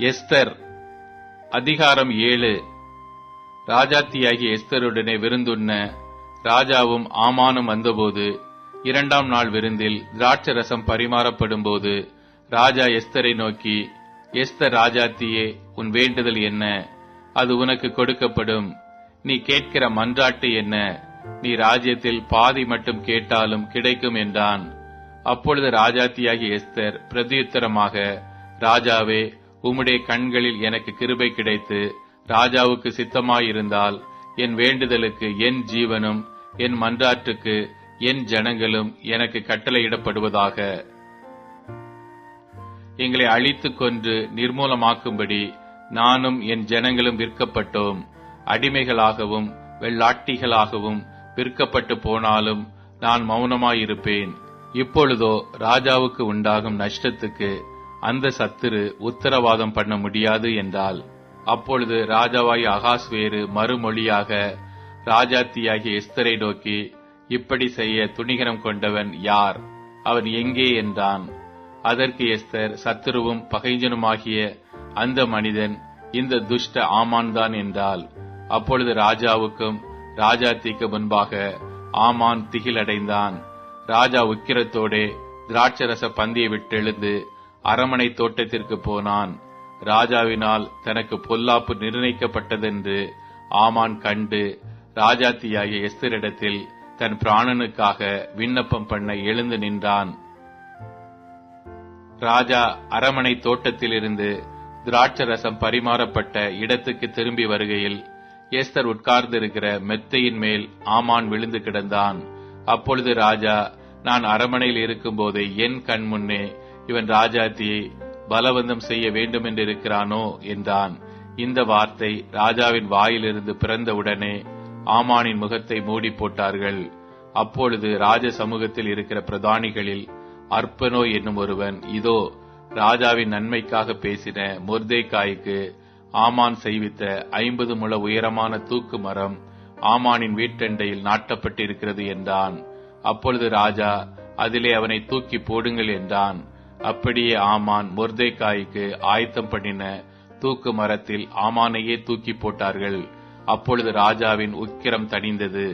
Esther அதிகாரம் 7. ராஜாத்தியாகிய எஸ்தருடனே விருந்துண்ண ராஜாவும் ஆமானும் வந்தபோது 2ஆம் நாள் விருந்தில் திராட்சரசம் பரிமாறப்படும் போது ராஜா எஸ்தரை நோக்கி, எஸ்தர் ராஜாத்தியே, உன் வேண்டுதல் என்ன? அது உனக்கு கொடுக்கப்படும். நீ கேட்கிற மன்றாட்டு என்ன? நீ ராஜ்யத்தில் பாதி மட்டும் கேட்டாலும் கிடைக்கும் என்றான். அப்பொழுது ராஜாத்தியாகிய எஸ்தர் பிரதியுத்தரமாக, ராஜாவே, உம்முடைய கண்களில் எனக்கு கிருபை கிடைத்து ராஜாவுக்கு சித்தமாயிருந்தால் என் வேண்டுதலுக்கு என் ஜீவனும் என் மன்றாட்டுக்கு என் ஜனங்களும் எனக்கு கட்டளையிடப்படுவதாக. எங்களை அழித்துக் கொன்று நிர்மூலமாக்கும்படி நானும் என் ஜனங்களும் விற்கப்பட்டோம். அடிமைகளாகவும் வெள்ளாட்டிகளாகவும் விற்கப்பட்டு போனாலும் நான் மௌனமாயிருப்பேன். இப்பொழுதோ ராஜாவுக்கு உண்டாகும் நஷ்டத்துக்கு அந்த சத்துரு உத்தரவாதம் பண்ண முடியாது என்றால், அப்பொழுது ராஜாவாய் அகாஸ்வேரு மறுமொழியாக ராஜாத்தியாகிய எஸ்தரை நோக்கி, இப்படி செய்ய துணிகரம் கொண்டவன் யார்? அவன் எங்கே என்றான். அதற்கு எஸ்தர், சத்துருவும் பகைஞனுமாகிய அந்த மனிதன் இந்த துஷ்ட ஆமான் தான் என்றாள். அப்பொழுது ராஜாவுக்கும் ராஜாத்திக்கு முன்பாக ஆமான் திகிலடைந்தான். ராஜா உக்கிரத்தோடே திராட்சரச பந்தியை விட்டெழுந்து அரமனை தோட்டத்திற்கு போனான். ராஜாவினால் தனக்கு பொல்லாப்பு நிர்ணயிக்கப்பட்டதென்று ஆமான் கண்டு ராஜாத்தியாகிய எஸ்தரிடத்தில் தன் பிராணனுக்காக விண்ணப்பம் பண்ண எழுந்து நின்றான். ராஜா அரமனை தோட்டத்திலிருந்து திராட்சரசம் பரிமாறப்பட்ட இடத்துக்கு திரும்பி வருகையில் எஸ்தர் உட்கார்ந்திருக்கிற மெத்தையின் மேல் ஆமான் விழுந்து கிடந்தான். அப்பொழுது ராஜா, நான் அரமனையில் இருக்கும் போதே என் கண் முன்னே இவன் ராஜாத்தியை பலவந்தம் செய்ய வேண்டும் என்றிருக்கிறானோ என்றான். இந்த வார்த்தை ராஜாவின் வாயிலிருந்து பிறந்தவுடனே ஆமானின் முகத்தை மூடி போட்டார்கள். அப்பொழுது ராஜ சமூகத்தில் இருக்கிற பிரதானிகளில் அர்ப்பனோ என்னும் ஒருவன், இதோ ராஜாவின் நன்மைக்காக பேசின மொர்தெகாய்க்கு ஆமான் செய்வித்த 50 முழ உயரமான தூக்கு மரம் ஆமானின் வீட்டண்டையில் நாட்டப்பட்டிருக்கிறது என்றான். அப்பொழுது ராஜா, அதிலே அவனை தூக்கி போடுங்கள் என்றான். அப்படியே ஆமான் மொர்தெகாய்க்கு ஆயத்தம் பண்ணின தூக்கு மரத்தில் ஆமானையே தூக்கி போட்டார்கள். அப்பொழுது ராஜாவின் உக்கிரம் தணிந்தது.